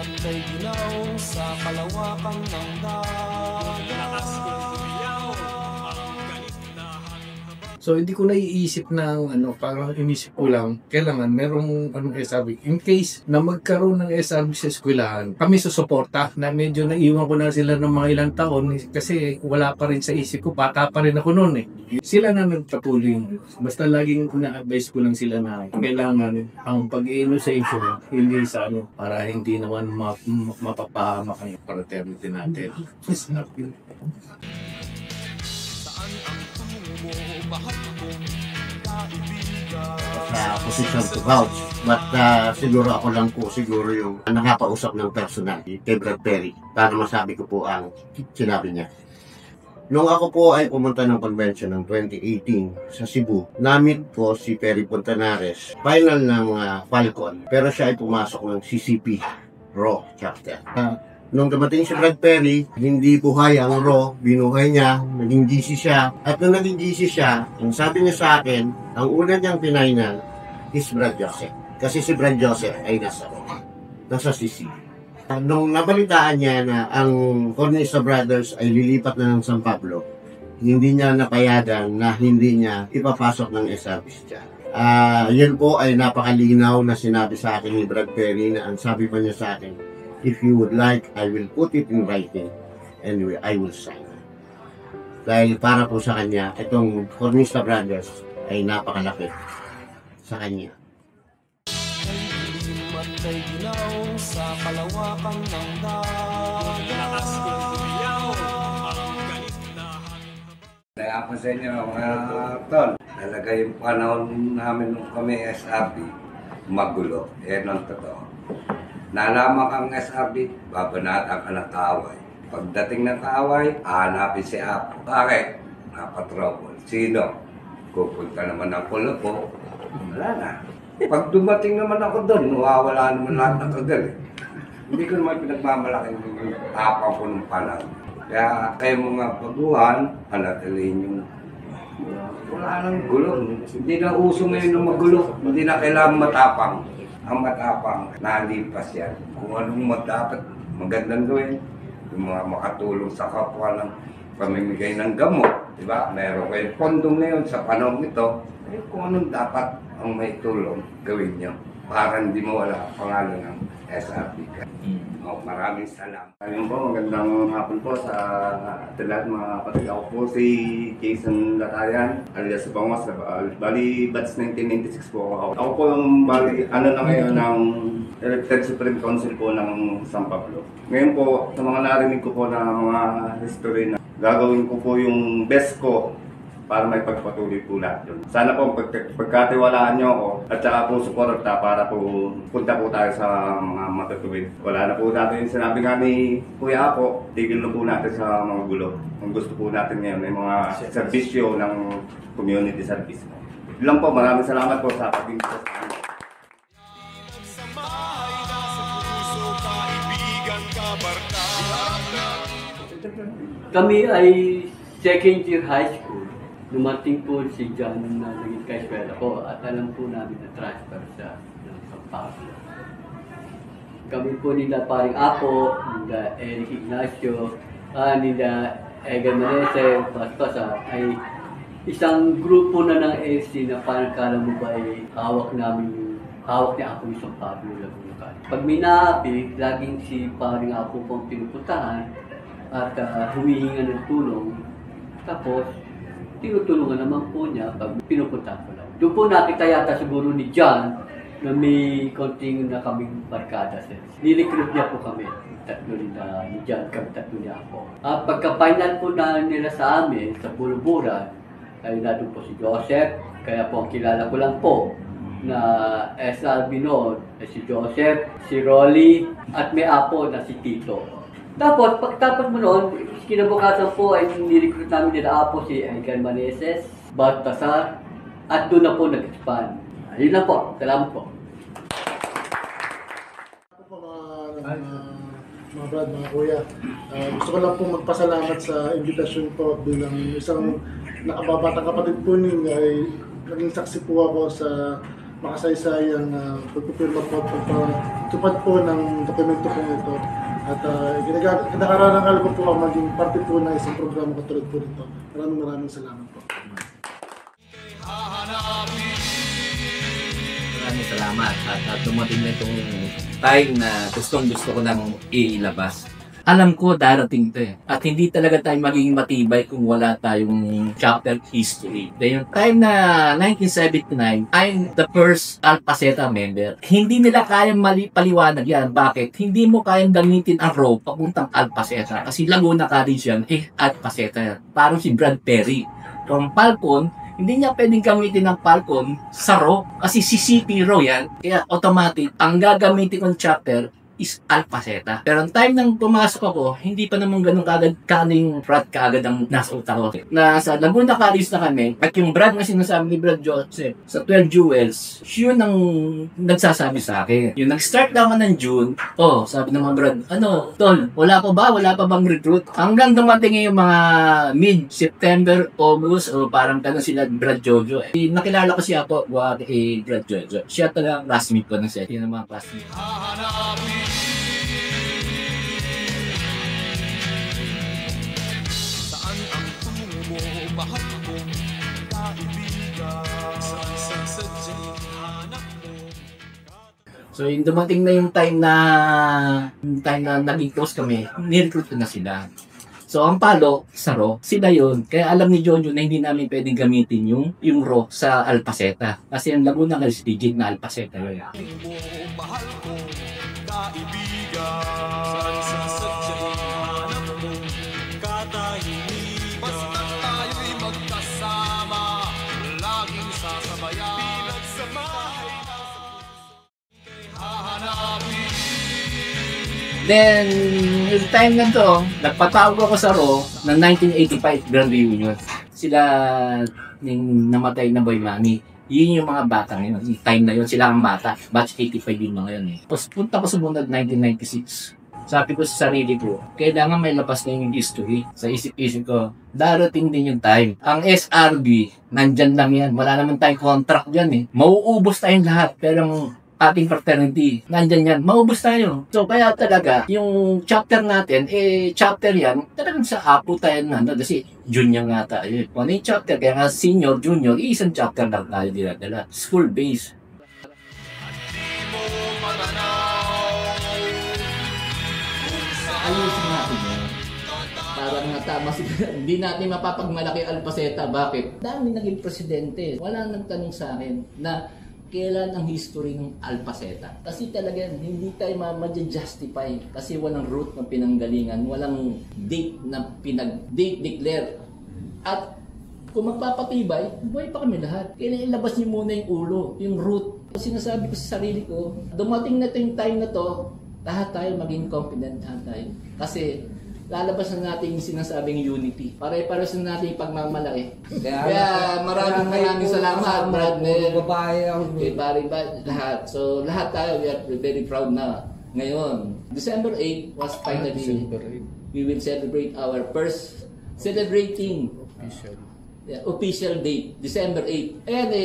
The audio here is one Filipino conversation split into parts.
Matay ginaw sa kalawakan ng dagat. So hindi ko naiisip ng parang inisip ko lang, kailangan merong SRB. In case na magkaroon ng SRB sa eskwelahan, kami susuporta na medyo naiwan ko na sila ng mga ilang taon kasi wala pa rin sa isip ko, bata pa rin ako noon eh. Sila na nagpatuloy. Basta laging na-advise ko lang sila na kailangan ang pag-iinosation hindi sa para hindi naman mapapahamak ang fraternity natin. Position to vouch. But siguro ako lang po siguro yung nakapausap ng personal kay Brad Perry para masabi ko po ang sinabi niya. Nung ako po ay pumunta ng convention ng 2018 sa Cebu, namit ko si Perry Puntanares, final ng Falcon, pero siya ay pumasok ng CCP Raw chapter. Nung dumating si Brad Perry, hindi buhay ang Raw, binuhay niya, naging GC siya. At nung naging GC siya, ang sabi niya sa akin, ang una niyang pinainan is Brad Joseph. Kasi si Brad Joseph ay nasa CC. Nung nabalitaan niya na ang Cornista Brothers ay lilipat na ng San Pablo, hindi niya napayagan na hindi niya ipapasok ng SRB siya. Yun po ay napakalinaw na sinabi sa akin ni Brad Perry na ang sabi pa niya sa akin, if you would like, I will put it in writing and I will sign. Dahil para po sa kanya, itong Cornista Brothers ay napakalaki sa kanya. Matay ginaw sa kalawakan ng dagat. Kaya po sa inyo mga tol, talaga yung panahon namin nung kami SRB, magulo. Yan ang totoo. Nalaman kang SRB, babanatan ka ng kaaway. Pagdating ng kaaway, hahanapin si Apo. Bakit? Napatrouble. Sino? Pupunta naman ang Kulupo. Wala na. Pag dumating naman ako doon, nawawala naman lahat ng kagal. Hindi ko naman pinagmamalaki yung tapang ko ng panahon. Kaya kayo mga baguhan, panatilihin yung wala nang gulo. Hindi na uso ngayon ng magulo. Hindi na kailangan matapang. Ang matapang, nalipas yan. Kung anong dapat magandang gawin, yung mga makatulong sa kapwa ng pamimigay ng gamot, di ba? Meron kayong pondong ngayon sa panahon ito, eh, kung anong dapat ang may tulong, gawin nyo. Para hindi mawala pangalan ng SRB. Maraming salamat. Ayun po, magandang hapon po sa lahat mga kapatid. Ako po si Jason Latayan, alias Bangos. Bali, batch 1996 po ako. Ako po yung na ngayon ng elected Supreme Council po ng San Pablo. Ngayon po, sa mga narinig ko po na mga history na gagawin ko po yung best ko para may pagpatuloy po lahat yun. Sana po pagkatiwalaan nyo ako at saka po suporta para po punta po tayo sa mga matutuwid. Wala na po natin yung sinabi nga ni Kuya ako, tigil na po natin sa mga gulo. Ang gusto po natin ngayon ay mga serbisyo ng community service. Yun lang po, maraming salamat po sa pag-invite sa akin. Kami ay second year high school. Dumating po si John na naging ka-eskwela ko at alam po namin na transfer siya ng San Pablo. Kami po nila paring Apo, nila Eric Ignacio, nila Egan Manese, Paspasa ay isang grupo na ng AFC na parang kala mo ba ay hawak ni Apo yung San Pablo Laguna. Pag may naapi, laging si paring Apo pong pinupuntahan at humihinga ng tulong. Tapos, tinutulungan naman po niya pag pinupunta ko lang. Doon po nakita yata siguro ni John na may konting na kaming barkada sa nirecruit niya po kami. Tatlo nila ni John, kami tatlo niya ako. Pagka-final po na nila sa amin, sa Buluburan, ay nandun po si Joseph. Kaya po ang kilala ko lang po na SRB noon ay si Joseph, si Rolly, at may apo na si Tito. Tapos, pagtapos mo noon, kinabukasan po ay nirecruit namin nila Apo si Egan Maneses, Baltasar, at doon na po nag-expand. Yun lang po. Salamat po. Ako po mga brad, mga kuya. Gusto ko lang po magpasalamat sa invitasyon po bilang isang nakababatang kapatid po ninyo ay naging saksi po ako sa makasaysayang pagpupirma po at pagpatupad po ng dokumento po ito. At kinakarangal ko po ang maging parte po na isang programa katulad po nito. Maraming salamat po. Maraming salamat at dumating na itong time na gusto ko nang ilabas. Alam ko darating to at hindi talaga tayo magiging matibay kung wala tayong chapter history. Then yung time na 1979, I'm the first Alpaceta member. Hindi nila kayang paliwanag yan. Bakit? Hindi mo kayang gamitin ang RAW papuntang Alpaceta. Kasi Laguna College yan, Alpaceta yan. Parang si Brad Perry. From Falcon, hindi niya pwedeng gamitin ng Falcon sa RAW kasi si CP RAW yan. Kaya automatic, ang gagamitin kong chapter is Alpaceta. Pero ang time nang pumasok ako, hindi pa naman ganun kaning Brad kaagad ang nasa utak ko. Nasa Laguna College na kami, at yung Brad na sinasabi ni Brad Joseph sa 12 Jewels, yun ang nagsasabi sa akin. Yung nag-start naman ng June, sabi ng mga Brad, Tol, wala pa bang recruit? Hanggang dumating yung mga mid-September, August, parang ganun sila Brad Jojo. Nakilala ko siya po, Brad Jojo. Siya talagang classmate ko na siya. Yun ang mga classmate. Saan ang tungo mo, mahal kong kaibigan? Saan sadyang hanap mo? So, yung dumating na yung time na naging close kami, nirecruit ko na sila. So, ang palo sa RAW, sila yun. Kaya alam ni Jojo na hindi namin pwedeng gamitin yung RAW sa Alpaceta. Kasi yung Laguna College legit na Alpaceta yun. Mahal kong kaibigan, saan sadyang hanap mo katahimikan? Basta tayo'y magkasama, laging sasabayan. Pinagsamahay na sa puso, hahanapin. Then, yung time na to, nagpatawag ako sa RAW ng 1985 Grand Reunion. Sila yung namatay na Boy Mami. Yun yung mga bata ngayon. Yung time na yun, sila ang bata. Batch 85 yung mga yun eh. Tapos punta ko sa bunod 1996. Sabi ko sa sarili ko, kailangan may labas na yung history. Sa isip-isip ko, darating din yung time. Ang SRB, nandyan lang yan. Wala naman tayong contract dyan eh. Mauubos tayong lahat. Pero ating fraternity, nandyan yan, maubos tayo. So, kaya talaga, yung chapter natin, chapter yan, talagang sa apo tayo na, kasi junior nga tayo. Kung ano yung chapter, kaya nga senior, junior, isang chapter lang tayo dinadala. School-based. Ayusin natin yan. Parang natama hindi natin mapapagmalaki Alpaceta. Bakit? Dami naging presidente. Wala nang tanong sa akin na kailan ang history ng Alpaceta. Kasi talaga hindi tayo ma-justify kasi walang root na pinanggalingan, walang date na date declare. At kung magpapatibay, buhay pa kami lahat. Kailan ilabas niyo muna yung ulo, yung root. Sinasabi ko sa sarili ko, dumating na yung time na to, lahat tayo maging confident tayo. Kasi lalabas na natin yung sinasabing unity. Pare-pares na natin yung pagmamalaki. Kaya maraming salamat, Brad. Babae ang lahat. So, lahat tayo, we are very proud na ngayon. December 8 was finally, we will celebrate our first celebrating official date, December 8. Ayan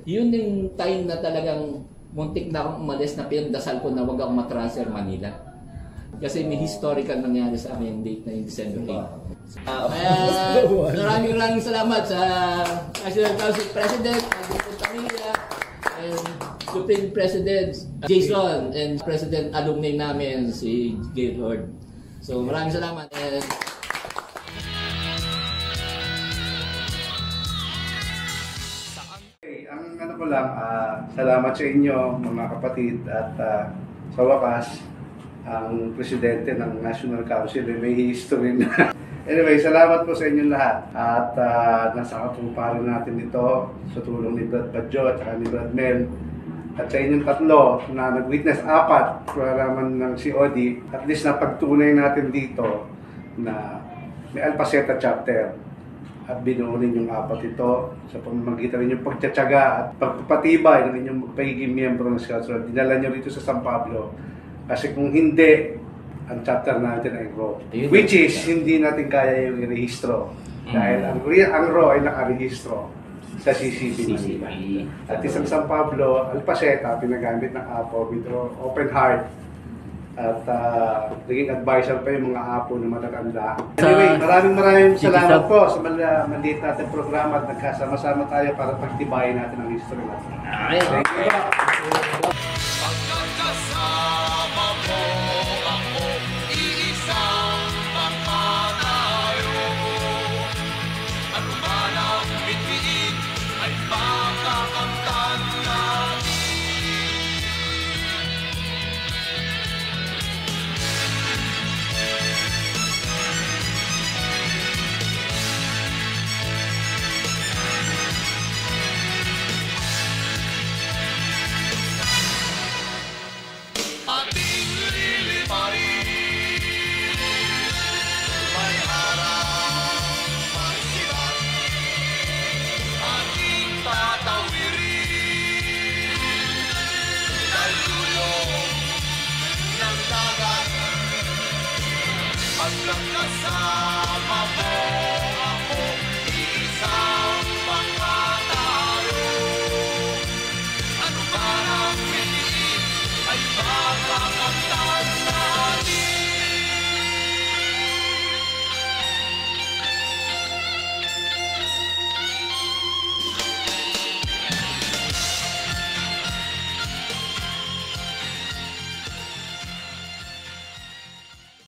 yun yung time na talagang muntik na akong umalis na pinagdasal ko na huwag akong matransfer Manila. Kasi may historical nangyari sa akin yung date na yung December 8. Maraming salamat sa National Council President, Pamilya, and Supreme President Jason, and President Alumni namin si Gaylord. So maraming salamat. Ang ko lang, salamat sa inyo mga kapatid at sa wakas, ang presidente ng National Council may history na. Anyway, salamat po sa inyong lahat. At nasa katuparan natin ito sa tulong ni Brad Badjo at ni Brad Mel. At sa inyong tatlo na nag-witness, 4 programa ng COD, at least napagtunay natin dito na may Alpaceta chapter. At binuunin yung 4 ito sa pamamagitan ng inyong pagtsatsaga at pagpapatibay ng inyong pagiging miyembro ng Scouts. Dinala nyo rito sa San Pablo. Kasi kung hindi, ang chapter natin ay RAW. Which is, hindi natin kaya yung i-rehistro. Dahil ang RAW ay nakarehistro. sa CCP Manila. At isang San Pablo, Alpaceta, pinagamit ng Apo with open heart. At naging advisor pa yung mga Apo na matatanda. Anyway, maraming salamat po sa maliit natin programa at nagkasama-sama tayo para pagtibayin natin ang history natin. Thank you.